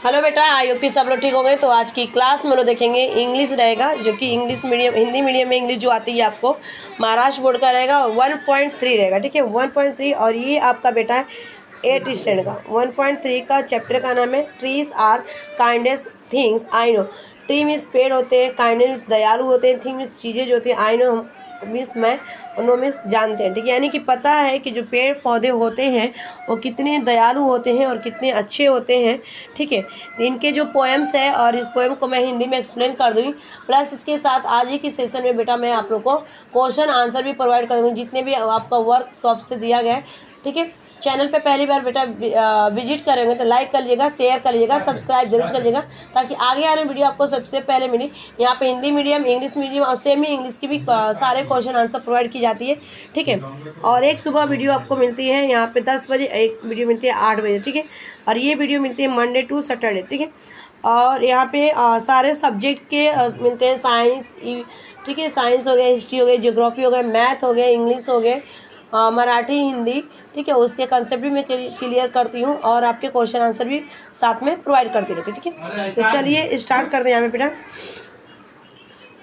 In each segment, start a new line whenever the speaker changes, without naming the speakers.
Hello बेटा, I hope सब लोग ठीक हो गए। तो आज की क्लास में लोग देखेंगे इंग्लिश रहेगा, जो कि इंग्लिश मीडियम हिंदी मीडियम में इंग्लिश जो आती है आपको महाराष्ट्र बोर्ड का रहेगा 1.3 रहेगा। ठीक है, 1.3। और ये आपका बेटा है 8 स्टैंडर्ड का 1.3 का चैप्टर का नाम है trees are kindest things I know. Tree means पेड़ होते हैं, काइंडनेस दयालु होते हैं, थिंग मीन्स चीज़ें जो होती हैं, आई नो मीन्स मैं, नो मीन्स जानते हैं। ठीक है, यानी कि पता है कि जो पेड़ पौधे होते हैं वो कितने दयालु होते हैं और कितने अच्छे होते हैं। ठीक है, तो इनके जो पोएम्स है और इस पोएम को मैं हिंदी में एक्सप्लेन कर दूँगी, प्लस इसके साथ आज ही की सेशन में बेटा मैं आप लोग को क्वेश्चन आंसर भी प्रोवाइड कर दूँगी जितने भी आपका वर्कशॉप से दिया गया है। ठीक है, चैनल पे पहली बार बेटा विजिट करेंगे तो लाइक कर लीजिएगा, शेयर कर लीजिएगा, सब्सक्राइब जरूर कर लीजिएगा, ताकि आगे आने वीडियो आपको सबसे पहले मिली। यहाँ पे हिंदी मीडियम, इंग्लिश मीडियम और सेमी इंग्लिश की भी सारे क्वेश्चन आंसर प्रोवाइड की जाती है। ठीक है, और एक सुबह वीडियो आपको मिलती है यहाँ पे 10 बजे, एक वीडियो मिलती है 8 बजे। ठीक है, और ये वीडियो मिलती है मंडे टू सैटरडे। ठीक है, और यहाँ पे सारे सब्जेक्ट के मिलते हैं, साइंस, ठीक है, साइंस हो गया, हिस्ट्री हो गई, जियोग्राफी हो गया, मैथ हो गया, इंग्लिश हो गए, मराठी, हिंदी। ठीक है, उसके कंसेप्ट भी मैं क्लियर करती हूँ और आपके क्वेश्चन आंसर भी साथ में प्रोवाइड करती रहती हूँ। ठीक है, तो चलिए स्टार्ट करते हैं यहाँ पे बेटा।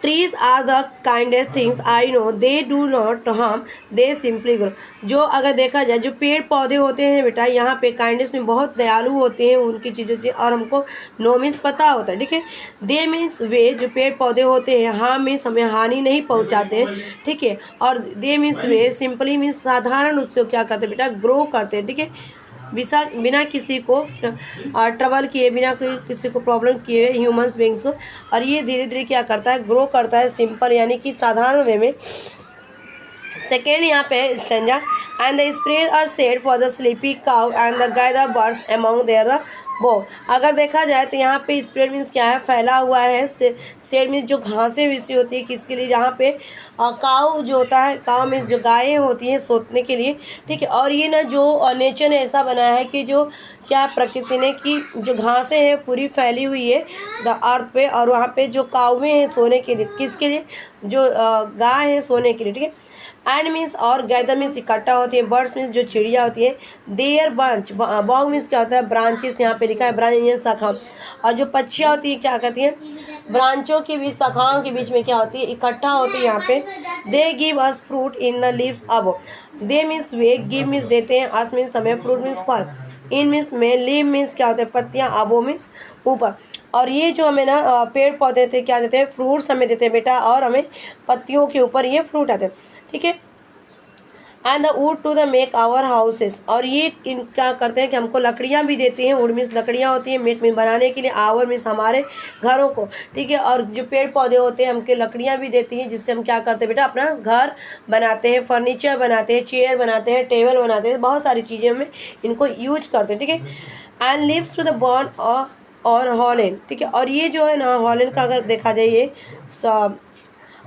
Trees are the kindest things I know, they do not harm, they simply grow. जो अगर देखा जाए जो पेड़ पौधे होते हैं बेटा, यहाँ पे काइंडनेस में बहुत दयालु होते हैं उनकी चीज़ों से, और हमको नो मीन्स पता होता है। ठीक है, दे मीन्स वे, जो पेड़ पौधे होते हैं, हार्म मीन्स हमें हानि नहीं पहुँचाते। ठीक है, और दे मीन्स वे, सिंपली मीन्स साधारण रूप से क्या करते हैं बेटा, ग्रो करते हैं। ठीक है, बिना किसी को ट्रबल किए, बिना किसी को प्रॉब्लम किए ह्यूमंस बींग्स को। और ये धीरे धीरे क्या करता है, ग्रो करता है, सिंपल यानी कि साधारण वे में। सेकेंड यहाँ पे stanza, and the sprays are shade for the sleepy cow and the gather birds among their the bough. अगर देखा जाए तो यहाँ पे स्प्रेड मीन्स क्या है, फैला हुआ है। सेड मीन्स जो घासें विसी होती है किसके लिए, जहाँ पे काऊ जो होता है, काऊ मीन्स जो गायें होती हैं सोतने के लिए। ठीक है, और ये ना जो नेचर ने ऐसा बनाया है कि जो क्या प्रकृति ने कि जो घासें हैं पूरी फैली हुई है द अर्थ पे, और वहाँ पे जो काउएँ हैं सोने के लिए, किसके लिए, जो गाय है सोने के लिए। ठीक है, एंड मीन्स और गैदर मीन्स इकट्ठा होती है, बर्ड्स मीन्स जो चिड़िया होती है, देयर बंच, बॉग मीन्स क्या होता है, ब्रांचेस, यहाँ पे लिखा है ब्रांच ये शाखा। और जो पक्षियाँ होती है क्या कहती हैं, ब्रांचों के बीच, शाखाओं के बीच में क्या होती है, इकट्ठा होती है यहाँ पे। They give us fruit in the leaves अब, दे मीन्स वे, गिव मीन्स देते हैं, अस मीन्स हमें, फ्रूट मीन्स फल, इन मीन्स में, लीव मीन्स क्या होता है पत्तियाँ, अबो मीन्स ऊपर। और ये जो हमें ना पेड़ पौधे थे क्या देते हैं, फ्रूट्स हमें देते हैं बेटा, और हमें पत्तियों के ऊपर ये फ्रूट आते हैं। ठीक है, and the wood to the make our houses, और ये क्या करते हैं कि हमको लकड़ियाँ भी देती हैं। वुड मीन्स लकड़ियाँ होती हैं मेट में बनाने के लिए, आवर मीन्स हमारे घरों को। ठीक है, और जो पेड़ पौधे होते हैं हमको लकड़ियाँ भी देती हैं, जिससे हम क्या करते हैं बेटा, अपना घर बनाते हैं, फर्नीचर बनाते हैं, चेयर बनाते हैं, टेबल बनाते हैं, बहुत सारी चीज़ें में इनको यूज करते हैं। ठीक है, and lives to the born और हॉलैंड। ठीक है, और ये जो है ना हॉलैंड का अगर देखा जाए, ये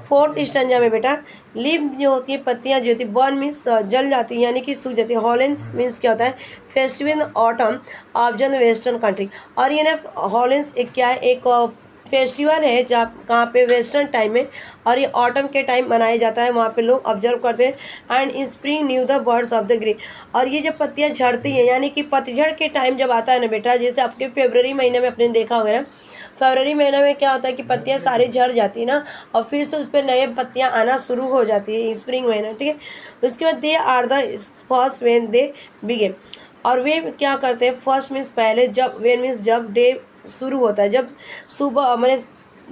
फोर्थ स्टैंजा में बेटा, लीव जो होती है पत्तियां जो होती है, बर्न मीन्स जल जाती है यानी कि सूख जाती है, हॉलैंड्स मीन्स क्या होता है, फेस्टिवल ऑटम ऑफ जन वेस्टर्न कंट्री। और ये ना हॉलैंड्स एक क्या है, एक फेस्टिवल है जहाँ कहाँ पे वेस्टर्न टाइम में, और ये ऑटम के टाइम मनाया जाता है, वहाँ पे लोग ऑब्जर्व करते हैं। And spring new the birds of the green, और ये जब पत्तियाँ झड़ती हैं यानी कि पतझड़ के टाइम जब आता है ना बेटा, जैसे आपके फरवरी महीने में अपने देखा होगा ना, फरवरी महीने में क्या होता है कि पत्तियाँ सारी झड़ जाती है ना, और फिर से उस पर नए पत्तियाँ आना शुरू हो जाती है, स्प्रिंग महीना। ठीक है, उसके बाद they are the first when they begin, और वे क्या करते हैं, फर्स्ट मीन्स पहले, जब, व्हेन मीन्स जब, डे शुरू होता है, जब सुबह मैंने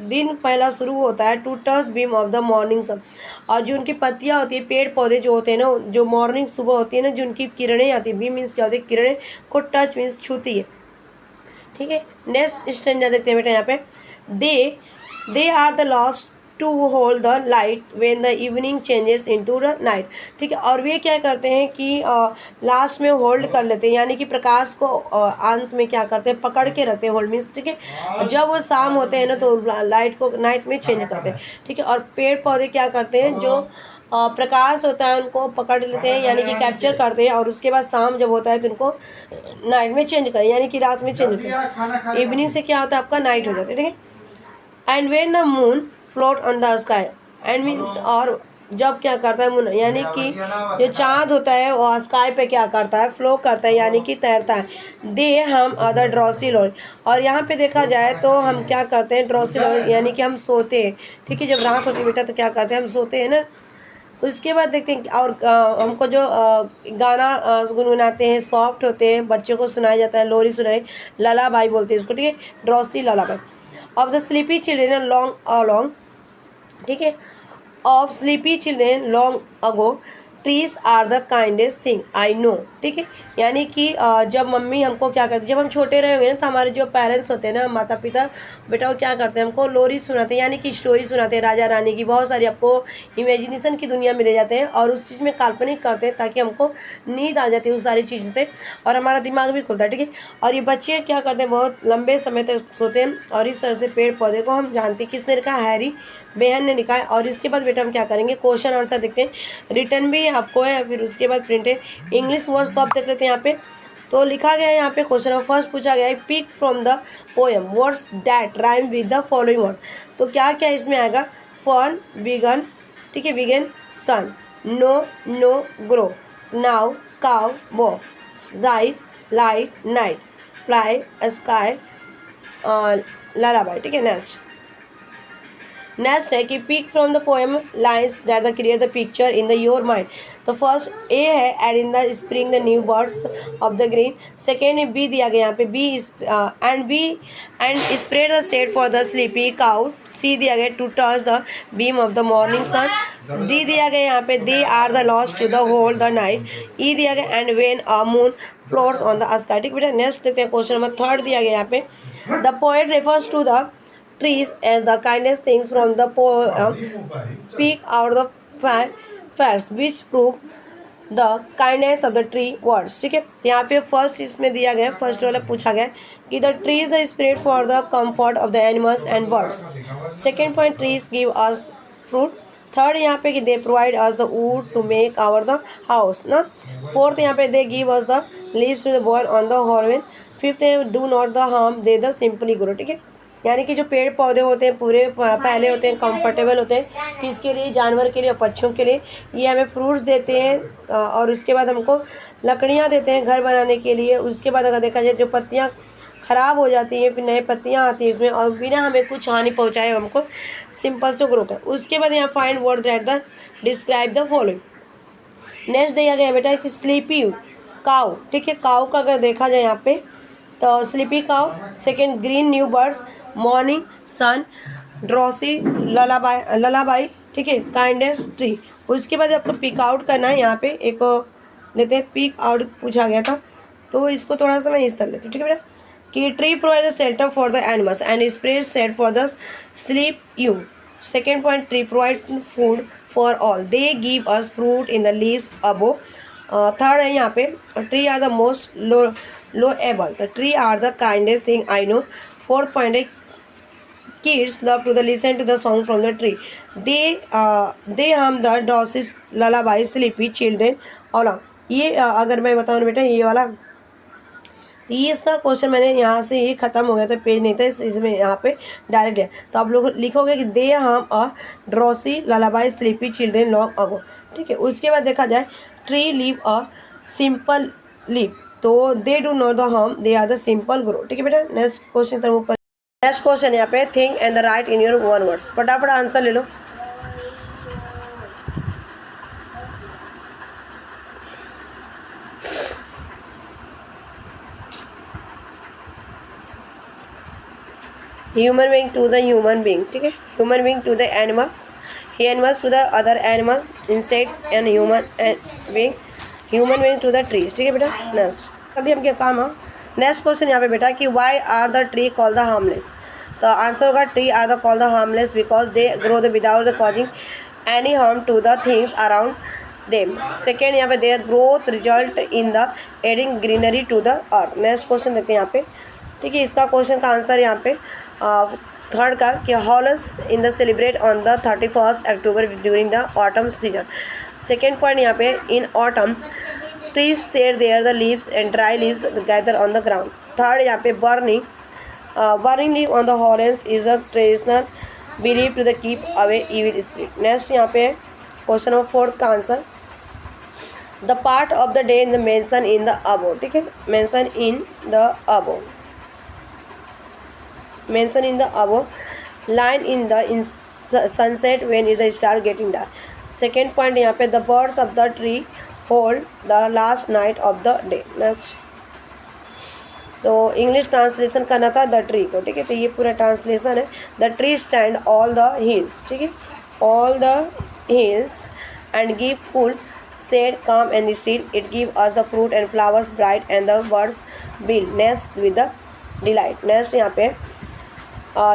दिन पहला शुरू होता है, to touch beam of the morning sun. और जो उनकी पत्तियाँ होती है, पेड़ पौधे जो होते हैं ना, जो मॉर्निंग सुबह होती है ना, जो उनकी किरणें आती है, बीम मीन्स क्या होती है, किरणें को टच मीन्स छूती है। ठीक है, नेक्स्ट स्टेंजा देखते हैं बेटा यहाँ पे, they are the last to hold the light when the evening changes into the night. ठीक है, और वे क्या करते हैं कि लास्ट में होल्ड कर लेते हैं, यानी कि प्रकाश को अंत में क्या करते हैं, पकड़ के रखते हैं, होल्ड मीन्स। ठीक है, जब वो शाम होते हैं ना तो लाइट को नाइट में चेंज करते हैं। ठीक है, और पेड़ पौधे क्या करते हैं, जो प्रकाश होता है उनको पकड़ लेते हैं यानी कि कैप्चर करते हैं, और उसके बाद शाम जब होता है तो उनको नाइट में चेंज करें यानी कि रात में चेंज होता है, इवनिंग से क्या होता है आपका नाइट हो जाता है। ठीक है, and when the moon float on the sky, and means, और जब क्या करता है मून, यानी कि जो चाँद होता है वो स्काई पे क्या करता है, फ्लो करता है, यानी कि तैरता है। दे हम अदर ड्रॉसिलोर, और यहाँ पे देखा जाए तो हम क्या करते हैं, ड्रॉसिलोर यानी कि हम सोते हैं। ठीक है, जब रात होती है बेटा तो क्या करते हैं, हम सोते हैं ना। उसके बाद देखते हैं और हमको जो गाना गुनगुनाते हैं, सॉफ्ट होते हैं, बच्चों को सुनाया जाता है, लोरी सुनाई, ललाबाई बोलते हैं इसको। ठीक है, drowsy lullaby of the sleepy children long along. ठीक है, of sleepy children long ago, trees are the kindest thing I know. ठीक है, यानी कि जब मम्मी हमको क्या करती, जब हम छोटे रहे होंगे ना, तो हमारे जो पेरेंट्स होते हैं ना, माता पिता, बेटा वो क्या करते हैं, हमको लोरी सुनाते हैं, यानी कि स्टोरी सुनाते हैं राजा रानी की, बहुत सारी आपको इमेजिनेशन की दुनिया में ले जाते हैं और उस चीज़ में काल्पनिक करते हैं ताकि हमको नींद आ जाती है उस सारी चीज़ से और हमारा दिमाग भी खुलता है। ठीक है, और ये बच्चे क्या करते हैं, बहुत लंबे समय तक सोते हैं और इस तरह से पेड़ पौधे को हम जानते हैं। किसने लिखा, हैरी बेहन ने लिखा है। और इसके बाद बेटा हम क्या करेंगे, क्वेश्चन आंसर देखते हैं, रिटर्न भी आपको है, फिर उसके बाद प्रिंटेड इंग्लिश वर्ड सब देख लेते हैं। यहाँ पे तो लिखा गया है, यहाँ पे क्वेश्चन में फर्स्ट पूछा गया है, pick from the poem words that rhyme with the following word. तो क्या क्या इसमें आएगा, फॉल, बिगन, ठीक है, begin, sun, no, no, grow, now, cow, bow, right, light, night, fly, sky, lullaby. ठीक है, नेक्स्ट है कि pick from the poem lines that the create the picture in the your mind. तो first a है, and in the spring the new birds of the green. Second है B दिया गया यहाँ पे, B and spread the shade for the sleepy cow. C दिया गया to touch the beam of the morning sun. D दिया गया यहाँ पे, they are the lost to the whole the night. E दिया गया and when a moon floats on the sky. ठीक बेटा, नेक्स्ट देखते हैं क्वेश्चन नंबर थर्ड दिया गया यहाँ पे, the poet refers to the trees as the kindest things from the poem, speak out the facts which prove the kindness of the tree words। ठीक है, यहाँ पे फर्स्ट इसमें दिया गया, फर्स्ट वाला पूछा गया कि the tree is the spirit for the comfort of the animals and birds. Second point, trees give us fruit. Third यहाँ पे कि they provide us the wood to make our the house ना। Fourth यहाँ पे they give us the leaves to the boil on the oven. Fifth do not the harm they the simply grow. ठीक है, यानी कि जो पेड़ पौधे होते हैं पूरे पहले होते हैं, कंफर्टेबल होते हैं किसके लिए, जानवर के लिए और पक्षियों के लिए। ये हमें फ्रूट्स देते हैं और उसके बाद हमको लकड़ियाँ देते हैं घर बनाने के लिए। उसके बाद अगर देखा जाए जो पत्तियाँ ख़राब हो जाती हैं, फिर नई पत्तियाँ आती हैं इसमें और बिना हमें कुछ हानि पहुँचाए हमको सिंपल से ग्रो कर। उसके बाद यहाँ find word that the describe the following. Next दिया गया बेटा कि स्लीपी काउ। ठीक है, काउ का अगर देखा जाए यहाँ पे तो sleepy cow, second green new birds, morning sun, drowsy lullaby. ठीक है, काइंडेस्ट ट्री। उसके बाद आपको पिक आउट करना है, यहाँ पे एक लेते हैं, पिक आउट पूछा गया था तो इसको थोड़ा सा मैं इस तरह लेती हूँ। ठीक है बेटा, कि tree provide the shelter for the animals and spread shade for the sleepy. Second point, tree provide food for all, they give us fruit in the leaves above. Third है यहाँ पे, tree are the most loable, the tree are the kindest thing I know। Fourth point है, kids love to the listen to the song from the tree, they hum the doses lullaby sleepy children all। ये अगर मैं बताऊँ बेटा ये वाला, तो ये इसका क्वेश्चन मैंने यहाँ से ये ख़त्म हो गया था, पेज नहीं था इसमें, यहाँ पे डायरेक्ट है। तो आप लोग लिखोगे कि they hum a drowsy lullaby sleepy children long ago. ठीक है, उसके बाद देखा जाए tree leave a simple leave, तो they do not the harm they are the simple grow. ठीक है बेटा, नेक्स्ट क्वेश्चन तरफ ऊपर, नेक्स्ट क्वेश्चन यहाँ पे, think and the write in your own words. फटाफट आंसर ले लो। Human being to the human being. ठीक है, human being to the animals, animals to the other animals, insect and human being, human being to the trees. ठीक है बेटा, next जल्दी हम क्या काम है। नेक्स्ट क्वेश्चन यहाँ पे बेटा कि why are the tree call the harmless. तो आंसर होगा tree are the call the harmless because they grow the without the causing any harm to the things around them. Second यहाँ पे their growth result in the adding greenery to the earth. Next question देखते हैं यहाँ पे। ठीक है, इसका question का आंसर यहाँ पे थर्ड का कि Halloween in the celebrate on the 31st October during the autumn season. Second point यहाँ पे, in autumn trees shed their the leaves and dry leaves gather on the ground। Third यहाँ पे burning leaf on the orange is a traditional belief to the keep away evil spirit। Next यहाँ पे question number 4 का answer, the part of the day in the mention in the above, ठीक है, mention in the above, mention in the above line in the sunset when is the star getting dark. Second point यहाँ पे, the birds of the tree hold the last night of the day. Next, तो English translation करना था the tree को, ठीक है, तो ये पूरा ट्रांसलेशन है। The tree stand all the hills, ठीक है, all the hills and give cool shade calm and still, it give us the fruit and flowers bright and the birds build nest with the delight। next यहाँ पे,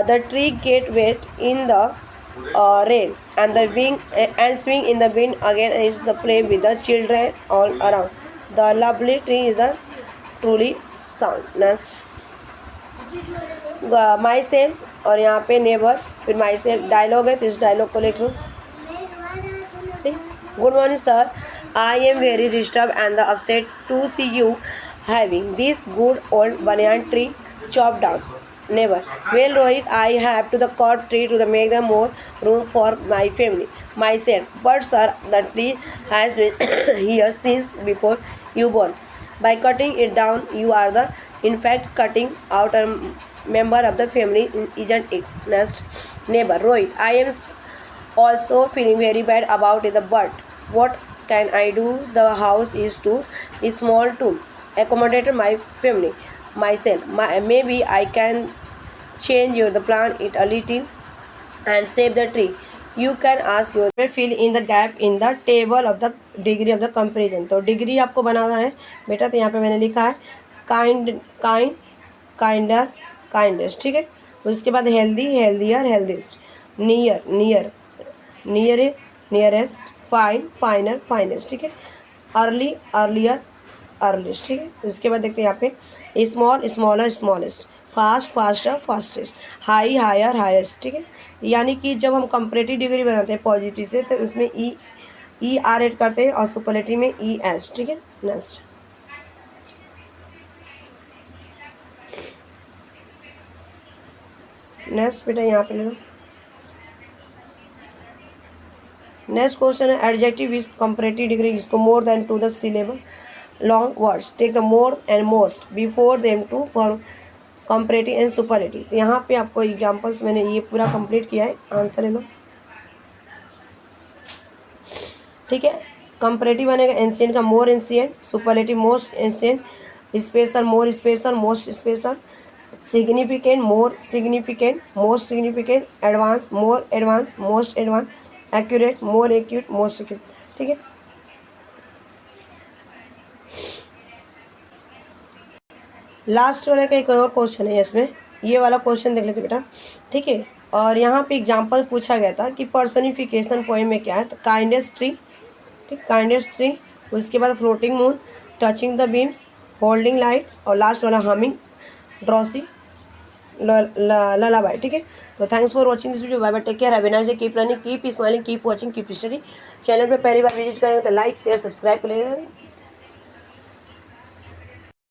the tree get wet in the rain and the wing and swing in the wind again, and it's the play with the children all around, the lovely tree is the truly sound। next, myself और यहाँ पे neighbour, फिर myself dialogue है, तो इस dialogue को लिख लो। Good morning sir, I am very disturbed and upset to see you having this good old banyan tree chopped down. Never. Well, Rohit, I have to the cut tree to make the more room for my family, myself. But sir, the tree has been here since before you born. By cutting it down, you are the in fact cutting out a member of the family, isn't it? Next, neighbor Rohit, I am also feeling very bad about it, but what can I do? The house is too small to accommodate my family, myself. Maybe I can change the plan it a little and save the tree. You can ask your fill in the gap in the table of the degree of the comparison। तो degree आपको बनाना है बेटा, तो यहाँ पे मैंने लिखा है काइंड, काइंड, काइंडर, काइंडेस्ट, ठीक है। उसके बाद healthy, healthier, healthiest, near, near, near, nearest, fine, finer, finest, ठीक है। अर्ली, अर्लियर, अर्लिस्ट, ठीक है। उसके बाद देखते हैं यहाँ पे small, smaller, smallest, fast, faster, fastest, high, higher, highest, ठीक है। यानी कि जब हम कंपैरेटिव डिग्री बनाते हैं पॉजिटिव से, तो उसमें ई आर एड करते हैं और सुपरलेटिव में ई एस, ठीक है। नेक्स्ट, नेक्स्ट बेटा यहाँ पे ले लो। नेक्स्ट क्वेश्चन है एडजेक्टिव इज कंपैरेटिव डिग्री, जिसको more than two the syllable long words, take the more and most before them to for comparative and superlative. तो यहाँ पे आपको एग्जांपल्स मैंने ये पूरा कंप्लीट किया है, आंसर ले लो, ठीक है। कंपैरेटिव बनेगा एंशिएंट का more ancient, superlative most ancient, special more special, most special, significant more significant, most significant, advance more advance, most advance, accurate more accurate, most accurate, ठीक है। लास्ट वाले का एक और क्वेश्चन है इसमें, ये वाला क्वेश्चन देख लेते बेटा, ठीक है। और यहाँ पे एग्जांपल पूछा गया था कि पर्सनिफिकेशन पोएम में क्या है, तो काइंडेस्ट ट्री, ठीक, काइंडेस्ट ट्री। उसके बाद floating moon, touching the beams, holding light, और लास्ट वाला हमिंग ड्रॉसी ललाबाई, ठीक है। तो thanks for watching this video, bye bye, take care, have a nice day, keep learning, keep smiling, keep watching, keep study. Channel पे पहली बार visit करेंगे तो like share subscribe करेंगे।